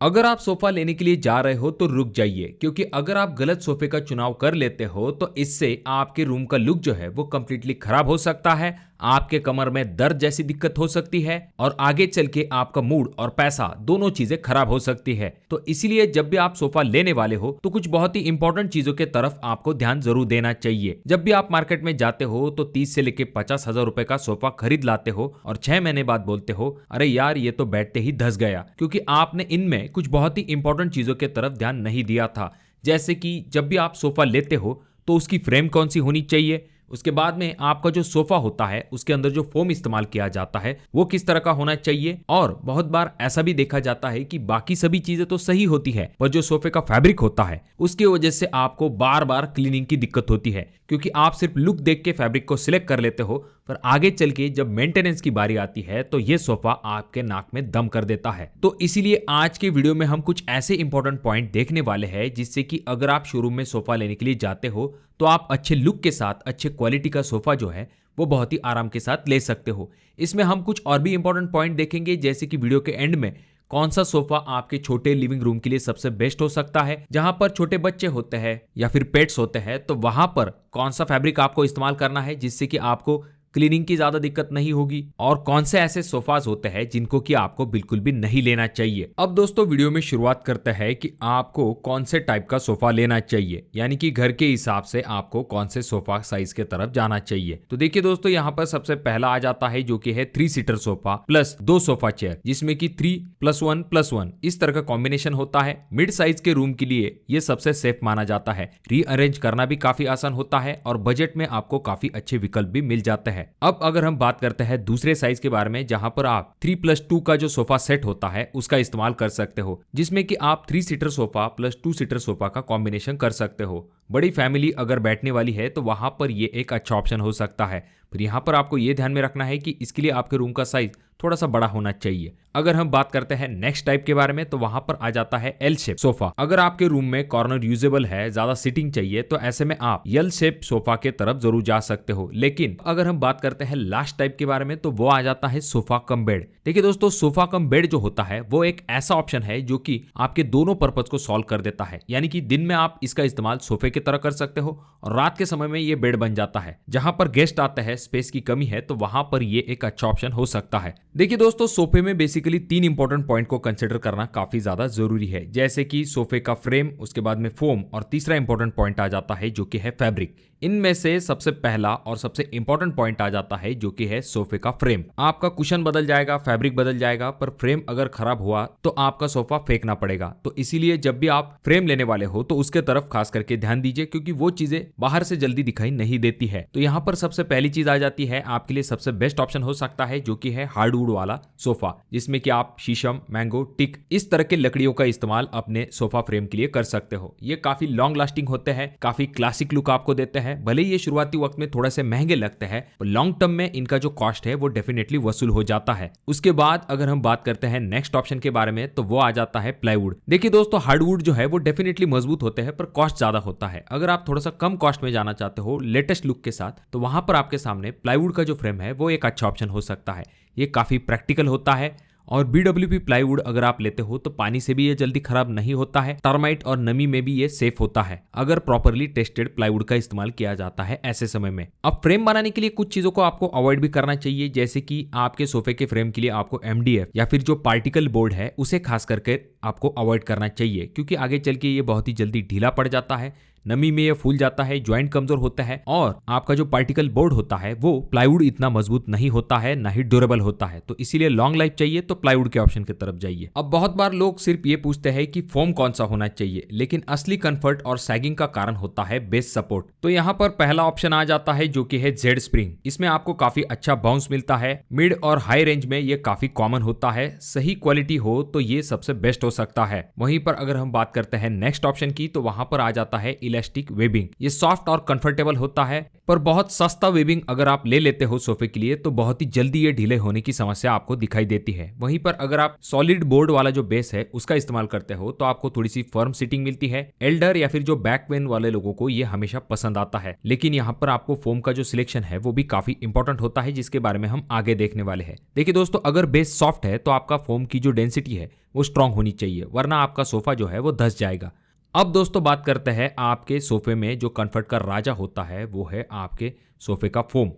अगर आप सोफा लेने के लिए जा रहे हो तो रुक जाइए, क्योंकि अगर आप गलत सोफे का चुनाव कर लेते हो तो इससे आपके रूम का लुक जो है वो कंप्लीटली खराब हो सकता है, आपके कमर में दर्द जैसी दिक्कत हो सकती है और आगे चल के आपका मूड और पैसा दोनों चीजें खराब हो सकती है। तो इसीलिए जब भी आप सोफा लेने वाले हो तो कुछ बहुत ही इंपॉर्टेंट चीजों के तरफ आपको ध्यान जरूर देना चाहिए। जब भी आप मार्केट में जाते हो तो 30 से लेके 50,000 रुपए का सोफा खरीद लाते हो और 6 महीने बाद बोलते हो अरे यार ये तो बैठते ही धस गया, क्योंकि आपने इनमें कुछ बहुत ही इंपॉर्टेंट चीजों के तरफ ध्यान नहीं दिया था। जैसे कि जब भी आप सोफा लेते हो तो उसकी फ्रेम कौन सी होनी चाहिए, उसके बाद में आपका जो सोफा होता है उसके अंदर जो फोम इस्तेमाल किया जाता है वो किस तरह का होना चाहिए। और बहुत बार ऐसा भी देखा जाता है कि बाकी सभी चीजें तो सही होती है पर जो सोफे का फैब्रिक होता है उसकी वजह से आपको बार बार क्लीनिंग की दिक्कत होती है, क्योंकि आप सिर्फ लुक देख के फैब्रिक को सिलेक्ट कर लेते हो पर आगे चल के जब मेंटेनेंस की बारी आती है तो ये सोफा आपके नाक में दम कर देता है। तो इसीलिए आज के वीडियो में हम कुछ ऐसे इंपॉर्टेंट पॉइंट देखने वाले हैं जिससे कि अगर आप शोरूम में सोफा लेने के लिए जाते हो तो आप अच्छे लुक के साथ अच्छे क्वालिटी का सोफा जो है वो बहुत ही आराम के साथ ले सकते हो। इसमें हम कुछ और भी इंपॉर्टेंट पॉइंट देखेंगे, जैसे कि वीडियो के एंड में कौन सा सोफा आपके छोटे लिविंग रूम के लिए सबसे बेस्ट हो सकता है, जहां पर छोटे बच्चे होते हैं या फिर पेट्स होते हैं तो वहां पर कौन सा फैब्रिक आपको इस्तेमाल करना है जिससे कि आपको क्लीनिंग की ज्यादा दिक्कत नहीं होगी, और कौन से ऐसे सोफाज होते हैं जिनको कि आपको बिल्कुल भी नहीं लेना चाहिए। अब दोस्तों वीडियो में शुरुआत करते हैं कि आपको कौन से टाइप का सोफा लेना चाहिए, यानी कि घर के हिसाब से आपको कौन से सोफा साइज के तरफ जाना चाहिए। तो देखिए दोस्तों, यहाँ पर सबसे पहला आ जाता है जो कि है 3 seater sofa plus 2 sofa chair, जिसमें कि 3+1+1 इस तरह का कॉम्बिनेशन होता है। मिड साइज के रूम के लिए ये सबसे सेफ माना जाता है, रीअरेंज करना भी काफी आसान होता है और बजट में आपको काफी अच्छे विकल्प भी मिल जाते हैं। अब अगर हम बात करते हैं दूसरे साइज के बारे में, जहां पर आप 3+2 का जो सोफा सेट होता है उसका इस्तेमाल कर सकते हो, जिसमें कि आप 3 seater sofa plus 2 seater sofa का कॉम्बिनेशन कर सकते हो। बड़ी फैमिली अगर बैठने वाली है तो वहां पर ये एक अच्छा ऑप्शन हो सकता है। फिर यहाँ पर आपको ये ध्यान में रखना है कि इसके लिए आपके रूम का साइज थोड़ा सा बड़ा होना चाहिए। अगर हम बात करते हैं नेक्स्ट टाइप के बारे में तो वहां पर आ जाता है एल शेप सोफा। अगर आपके रूम में कॉर्नर यूजेबल है, ज्यादा सिटिंग चाहिए, तो ऐसे में आप एल शेप सोफा के तरफ जरूर जा सकते हो। लेकिन अगर हम बात करते हैं लास्ट टाइप के बारे में तो वो आ जाता है सोफा कम बेड। देखिए दोस्तों, सोफा कम बेड जो होता है वो एक ऐसा ऑप्शन है जो कि आपके दोनों पर्पज को सॉल्व कर देता है, यानी कि दिन में आप इसका इस्तेमाल सोफे की तरह कर सकते हो और रात के समय में ये बेड बन जाता है। जहां पर गेस्ट आते हैं, स्पेस की कमी है, तो वहां पर ये एक अच्छा ऑप्शन हो सकता है। देखिए दोस्तों, सोफे में बेसिकली 3 इंपॉर्टेंट पॉइंट को कंसिडर करना काफी ज्यादा जरूरी है, जैसे कि सोफे का फ्रेम, उसके बाद में फोम और तीसरा इंपॉर्टेंट पॉइंट आ जाता है जो कि है फैब्रिक। इनमें से सबसे पहला और सबसे इंपॉर्टेंट पॉइंट आ जाता है जो कि है सोफे का फ्रेम। आपका कुशन बदल जाएगा, फैब्रिक बदल जाएगा, पर फ्रेम अगर खराब हुआ तो आपका सोफा फेंकना पड़ेगा। तो इसीलिए जब भी आप फ्रेम लेने वाले हो तो उसके तरफ खास करके ध्यान दीजिए, क्योंकि वो चीजें बाहर से जल्दी दिखाई नहीं देती है। तो यहाँ पर सबसे पहली चीज आ जाती है, आपके लिए सबसे बेस्ट ऑप्शन हो सकता है जो कि है हार्डवुड वाला सोफा, जिसमें कि आप शीशम, मैंगो, टिक इस तरह के लकड़ियों का इस्तेमाल अपने सोफा फ्रेम के लिए कर सकते हो। ये काफी लॉन्ग लास्टिंग होते हैं, काफी क्लासिक लुक आपको देते हैं। भले ये शुरुआती वक्त में थोड़ा से महंगे लगते हैं पर लॉन्ग टर्म में इनका जो कॉस्ट है वो डेफिनेटली वसूल हो जाता है। उसके बाद अगर हम बात करते हैं नेक्स्ट ऑप्शन के बारे में तो वो आ जाता है प्लाईवुड। देखिए दोस्तों, हार्डवुड जो है वो डेफिनेटली मजबूत होते हैं पर कॉस्ट ज्यादा होता है। अगर आप थोड़ा सा कम कॉस्ट में जाना चाहते हो लेटेस्ट लुक के साथ, तो वहां पर आपके सामने प्लाईवुड का जो फ्रेम है वो एक अच्छा ऑप्शन हो सकता है। ये काफी प्रैक्टिकल होता है और BWP प्लाईवुड अगर आप लेते हो तो पानी से भी ये जल्दी खराब नहीं होता है, टर्माइट और नमी में भी ये सेफ होता है अगर प्रॉपरली टेस्टेड प्लाईवुड का इस्तेमाल किया जाता है ऐसे समय में। अब फ्रेम बनाने के लिए कुछ चीजों को आपको अवॉइड भी करना चाहिए, जैसे कि आपके सोफे के फ्रेम के लिए आपको MDF या फिर जो पार्टिकल बोर्ड है उसे खास करके आपको अवॉइड करना चाहिए, क्योंकि आगे चल के ये बहुत ही जल्दी ढीला पड़ जाता है, नमी में ये फूल जाता है, ज्वाइंट कमजोर होता है और आपका जो पार्टिकल बोर्ड होता है वो प्लाईवुड इतना मजबूत नहीं होता है, ना ही ड्यूरेबल होता है। तो इसीलिए लॉन्ग लाइफ चाहिए तो प्लाईवुड के ऑप्शन की तरफ जाइए। अब बहुत बार लोग सिर्फ ये पूछते हैं कि फोम कौन सा होना चाहिए, लेकिन असली कंफर्ट और सैगिंग का कारण होता है बेस सपोर्ट। तो यहाँ पर पहला ऑप्शन आ जाता है जो कि है जेड स्प्रिंग। इसमें आपको काफी अच्छा बाउंस मिलता है, मिड और हाई रेंज में ये काफी कॉमन होता है, सही क्वालिटी हो तो ये सबसे बेस्ट हो सकता है। वहीं पर अगर हम बात करते हैं नेक्स्ट ऑप्शन की तो वहां पर आ जाता है इलास्टिक वेबिंग। ये सॉफ्ट और कंफर्टेबल होता है पर बहुत सस्ता वेबिंग अगर आप ले लेते हो सोफे के लिए तो बहुत ही जल्दी ये ढीले होने की समस्या आपको दिखाई देती है। वहीं पर अगर आप सॉलिड बोर्ड वाला जो बेस है उसका इस्तेमाल करते हो तो आपको थोड़ी सी फर्म सीटिंग मिलती है। एल्डर या फिर जो बैक पेन वाले लोगों को ये हमेशा पसंद आता है। लेकिन यहाँ पर आपको फोम का जो सिलेक्शन है वो भी काफी इंपॉर्टेंट होता है, जिसके बारे में हम आगे देखने वाले हैं। देखिए दोस्तों, अगर बेस सॉफ्ट है तो आपका फोम की जो डेंसिटी है वो स्ट्रांग होनी चाहिए, वरना आपका सोफा जो है वो धंस जाएगा। अब दोस्तों बात करते हैं आपके सोफे में जो कंफर्ट का राजा होता है, वो है आपके सोफे का फोम।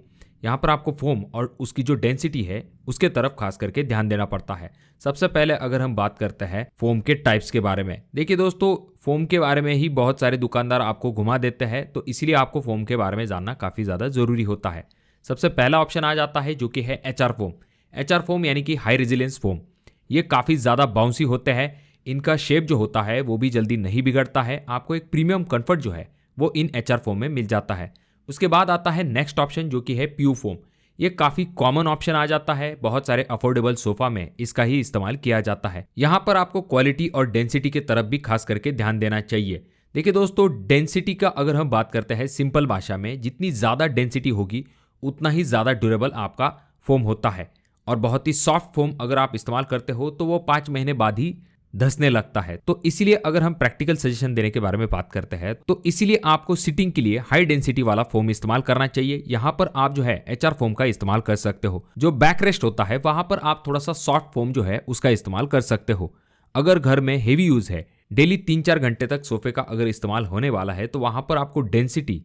यहाँ पर आपको फोम और उसकी जो डेंसिटी है उसके तरफ खास करके ध्यान देना पड़ता है। सबसे पहले अगर हम बात करते हैं फोम के टाइप्स के बारे में, देखिए दोस्तों फोम के बारे में ही बहुत सारे दुकानदार आपको घुमा देते हैं, तो इसीलिए आपको फोम के बारे में जानना काफ़ी ज़्यादा ज़रूरी होता है। सबसे पहला ऑप्शन आ जाता है जो कि है एचआर फोम। एचआर फोम यानी कि हाई रेजिलियंस फोम। ये काफ़ी ज़्यादा बाउंसी होते हैं, इनका शेप जो होता है वो भी जल्दी नहीं बिगड़ता है, आपको एक प्रीमियम कंफर्ट जो है वो इन एचआर फोम में मिल जाता है। उसके बाद आता है नेक्स्ट ऑप्शन जो कि है प्यू फोम। ये काफ़ी कॉमन ऑप्शन आ जाता है, बहुत सारे अफोर्डेबल सोफा में इसका ही इस्तेमाल किया जाता है। यहाँ पर आपको क्वालिटी और डेंसिटी की तरफ भी खास करके ध्यान देना चाहिए। देखिए दोस्तों डेंसिटी का अगर हम बात करते हैं सिंपल भाषा में, जितनी ज़्यादा डेंसिटी होगी उतना ही ज़्यादा ड्यूरेबल आपका फोम होता है, और बहुत ही सॉफ्ट फोम अगर आप इस्तेमाल करते हो तो वो 5 महीने बाद ही धंसने लगता है। तो इसीलिए अगर हम प्रैक्टिकल सजेशन देने के बारे में बात करते हैं तो इसीलिए आपको सिटिंग के लिए हाई डेंसिटी वाला फोम इस्तेमाल करना चाहिए। यहाँ पर आप जो है एचआर फोम का इस्तेमाल कर सकते हो। जो बैक रेस्ट होता है वहां पर आप थोड़ा सा सॉफ्ट फोम जो है उसका इस्तेमाल कर सकते हो। अगर घर में हेवी यूज है, डेली 3-4 घंटे तक सोफे का अगर इस्तेमाल होने वाला है, तो वहां पर आपको डेंसिटी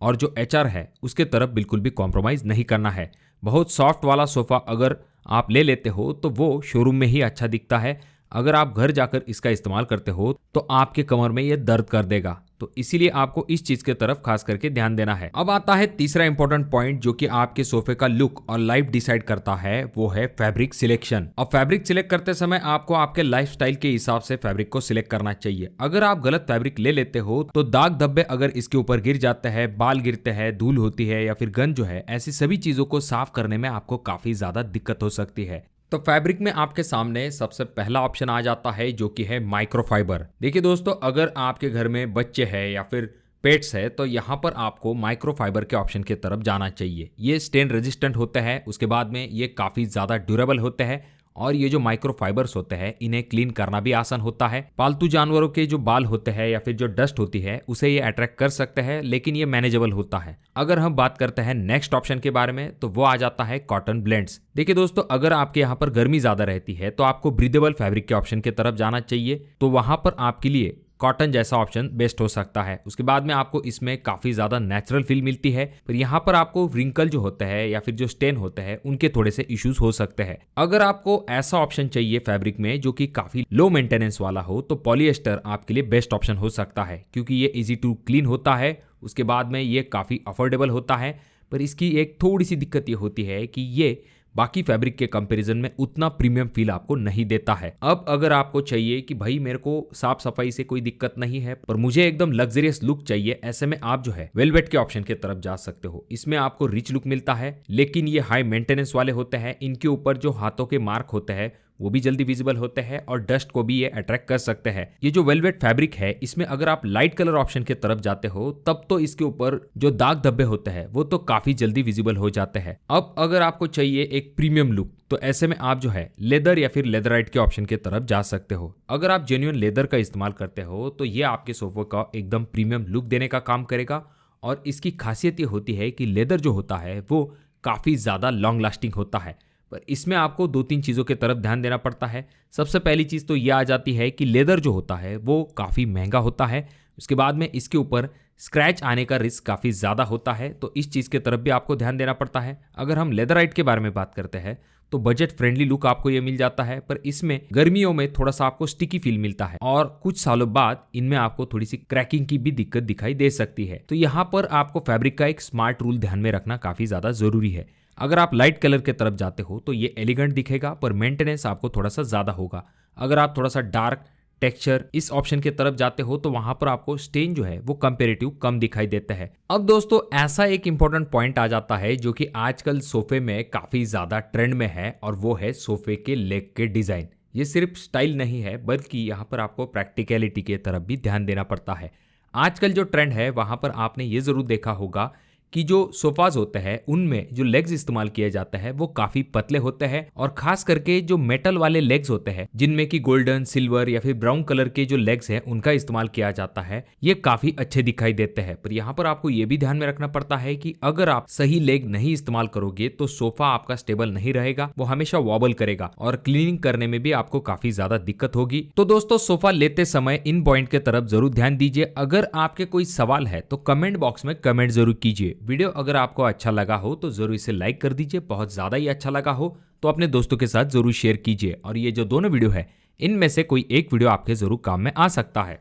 और जो एचआर है उसके तरफ बिल्कुल भी कॉम्प्रोमाइज नहीं करना है। बहुत सॉफ्ट वाला सोफा अगर आप ले लेते हो तो वो शोरूम में ही अच्छा दिखता है, अगर आप घर जाकर इसका इस्तेमाल करते हो तो आपके कमर में ये दर्द कर देगा। तो इसीलिए आपको इस चीज के तरफ खास करके ध्यान देना है। अब आता है तीसरा इंपॉर्टेंट पॉइंट जो कि आपके सोफे का लुक और लाइफ डिसाइड करता है, वो है फैब्रिक सिलेक्शन। अब फैब्रिक सिलेक्ट करते समय आपको आपके लाइफस्टाइल के हिसाब से फैब्रिक को सिलेक्ट करना चाहिए। अगर आप गलत फैब्रिक ले लेते हो तो दाग धब्बे अगर इसके ऊपर गिर जाते हैं, बाल गिरते हैं, धूल होती है या फिर गंद जो है, ऐसी सभी चीजों को साफ करने में आपको काफी ज्यादा दिक्कत हो सकती है। तो फैब्रिक में आपके सामने सबसे पहला ऑप्शन आ जाता है जो कि है माइक्रोफाइबर। देखिए दोस्तों अगर आपके घर में बच्चे हैं या फिर पेट्स है तो यहाँ पर आपको माइक्रोफाइबर के ऑप्शन की तरफ जाना चाहिए। ये स्टेन रेजिस्टेंट होते हैं, उसके बाद में ये काफ़ी ज़्यादा ड्यूरेबल होते हैं, और ये जो माइक्रोफाइबर्स होते हैं इन्हें क्लीन करना भी आसान होता है। पालतू जानवरों के जो बाल होते हैं या फिर जो डस्ट होती है उसे ये अट्रैक्ट कर सकते हैं, लेकिन ये मैनेजेबल होता है। अगर हम बात करते हैं नेक्स्ट ऑप्शन के बारे में तो वो आ जाता है कॉटन ब्लेंड्स। देखिए दोस्तों अगर आपके यहाँ पर गर्मी ज्यादा रहती है तो आपको ब्रीदेबल फैब्रिक के ऑप्शन की तरफ जाना चाहिए, तो वहां पर आपके लिए कॉटन जैसा ऑप्शन बेस्ट हो सकता है। उसके बाद में आपको इसमें काफी ज्यादा नेचुरल फील मिलती है, पर यहाँ पर आपको रिंकल जो होते हैं या फिर जो स्टेन होते हैं उनके थोड़े से इश्यूज हो सकते हैं। अगर आपको ऐसा ऑप्शन चाहिए फैब्रिक में जो कि काफी लो मेंटेनेंस वाला हो तो पॉलिएस्टर आपके लिए बेस्ट ऑप्शन हो सकता है, क्योंकि ये इजी टू क्लीन होता है। उसके बाद में ये काफी अफोर्डेबल होता है, पर इसकी एक थोड़ी सी दिक्कत ये होती है कि ये बाकी फैब्रिक के कंपैरिजन में उतना प्रीमियम फील आपको नहीं देता है। अब अगर आपको चाहिए कि भाई मेरे को साफ सफाई से कोई दिक्कत नहीं है पर मुझे एकदम लग्जरियस लुक चाहिए, ऐसे में आप जो है वेलवेट के ऑप्शन की तरफ जा सकते हो। इसमें आपको रिच लुक मिलता है, लेकिन ये हाई मेंटेनेंस वाले होते हैं। इनके ऊपर जो हाथों के मार्क होते हैं वो भी जल्दी विजिबल होते हैं और डस्ट को भी ये अट्रैक्ट कर सकते हैं। ये जो वेलवेट फैब्रिक है इसमें अगर आप लाइट कलर ऑप्शन की तरफ जाते हो तब तो इसके ऊपर जो दाग धब्बे होते हैं वो तो काफी जल्दी विजिबल हो जाते हैं। अब अगर आपको चाहिए एक प्रीमियम लुक तो ऐसे में आप जो है लेदर या फिर लेदराइट के ऑप्शन की तरफ जा सकते हो। अगर आप जेन्युइन लेदर का इस्तेमाल करते हो तो ये आपके सोफे का एकदम प्रीमियम लुक देने का काम करेगा, और इसकी खासियत ये होती है कि लेदर जो होता है वो काफी ज्यादा लॉन्ग लास्टिंग होता है। पर इसमें आपको 2-3 चीज़ों की तरफ ध्यान देना पड़ता है। सबसे पहली चीज़ तो ये आ जाती है कि लेदर जो होता है वो काफ़ी महंगा होता है। उसके बाद में इसके ऊपर स्क्रैच आने का रिस्क काफ़ी ज़्यादा होता है, तो इस चीज़ की तरफ भी आपको ध्यान देना पड़ता है। अगर हम लेदराइट के बारे में बात करते हैं तो बजट फ्रेंडली लुक आपको ये मिल जाता है, पर इसमें गर्मियों में थोड़ा सा आपको स्टिकी फील मिलता है और कुछ सालों बाद इनमें आपको थोड़ी सी क्रैकिंग की भी दिक्कत दिखाई दे सकती है। तो यहाँ पर आपको फैब्रिक का एक स्मार्ट रूल ध्यान में रखना काफ़ी ज़्यादा ज़रूरी है। अगर आप लाइट कलर की तरफ जाते हो तो ये एलिगेंट दिखेगा, पर मेंटेनेंस आपको थोड़ा सा ज़्यादा होगा। अगर आप थोड़ा सा डार्क टेक्सचर इस ऑप्शन की तरफ जाते हो तो वहां पर आपको स्टेन जो है वो कंपेरेटिव कम दिखाई देता है। अब दोस्तों ऐसा एक इंपॉर्टेंट पॉइंट आ जाता है जो कि आजकल सोफे में काफी ज्यादा ट्रेंड में है, और वो है सोफे के लेग के डिजाइन। ये सिर्फ स्टाइल नहीं है बल्कि यहाँ पर आपको प्रैक्टिकलिटी की तरफ भी ध्यान देना पड़ता है। आजकल जो ट्रेंड है वहां पर आपने ये जरूर देखा होगा कि जो सोफाज होते हैं उनमें जो लेग्स इस्तेमाल किया जाता है वो काफी पतले होते हैं, और खास करके जो मेटल वाले लेग्स होते हैं जिनमें कि गोल्डन, सिल्वर या फिर ब्राउन कलर के जो लेग्स हैं उनका इस्तेमाल किया जाता है, ये काफी अच्छे दिखाई देते हैं। पर यहाँ पर आपको ये भी ध्यान में रखना पड़ता है कि अगर आप सही लेग नहीं इस्तेमाल करोगे तो सोफा आपका स्टेबल नहीं रहेगा, वो हमेशा वॉबल करेगा और क्लीनिंग करने में भी आपको काफी ज्यादा दिक्कत होगी। तो दोस्तों, सोफा लेते समय इन पॉइंट के तरफ जरूर ध्यान दीजिए। अगर आपके कोई सवाल है तो कमेंट बॉक्स में कमेंट जरूर कीजिए। वीडियो अगर आपको अच्छा लगा हो तो जरूर इसे लाइक कर दीजिए, बहुत ज्यादा ही अच्छा लगा हो तो अपने दोस्तों के साथ जरूर शेयर कीजिए। और ये जो दोनों वीडियो है इनमें से कोई एक वीडियो आपके जरूर काम में आ सकता है।